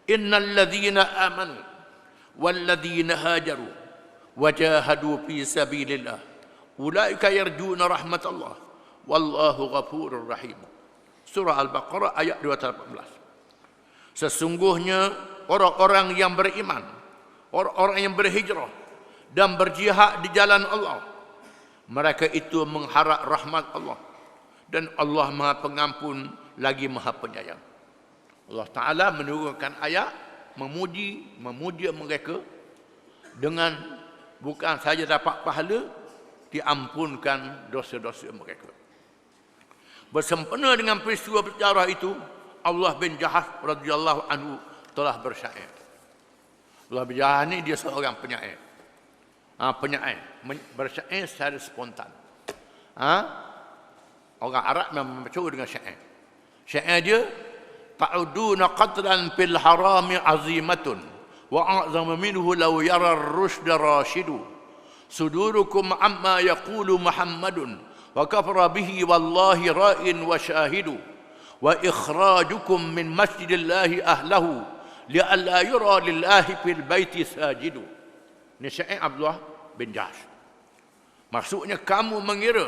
Innal ladzina amanu wal ladzina hajaru wajahadu fi sabilillah ulaika yarjuna rahmatallah wallahu ghafurur rahim. Surah Al-Baqarah ayat 218. Sesungguhnya orang-orang yang beriman, orang-orang yang berhijrah dan berjihad di jalan Allah, mereka itu mengharap rahmat Allah, dan Allah Maha Pengampun lagi Maha Penyayang. Allah Ta'ala menurunkan ayat memuji mereka dengan bukan saja dapat pahala, diampunkan dosa-dosa mereka. Bersempena dengan peristiwa bersejarah itu, Allah bin Jahas radhiyallahu anhu telah bersyair. Allah bin Jahas ni dia seorang penyair. Bersyair secara spontan. Orang Arab memang macam dengan syair. Syair dia, ta'uduna qatlan fil harami azimatun wa a'zamu minhu law yara ar-rushd rashidu sudurukum amma yaqulu Muhammadun wa kafara bihi wallahi ra'in wa shahidu wa ikhrajukum min masjidillahi ahlahu li'alla yura lillahi fil baiti sajidu. Ini syair Abdullah bin Jahas. Maksudnya kamu mengira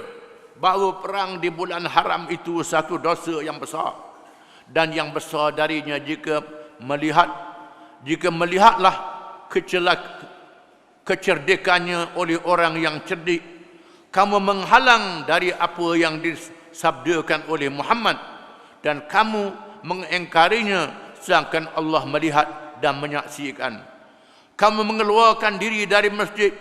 bahawa perang di bulan haram itu satu dosa yang besar, dan yang besar darinya jika melihatlah kecerdikannya oleh orang yang cerdik, kamu menghalang dari apa yang disabdakan oleh Muhammad, dan kamu mengingkarinya sedangkan Allah melihat dan menyaksikan. Kamu mengeluarkan diri dari masjid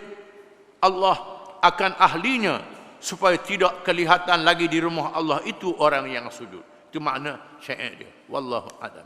Allah akan ahlinya supaya tidak kelihatan lagi di rumah Allah itu orang yang sujud. Itu makna syair dia. Wallahu a'lam.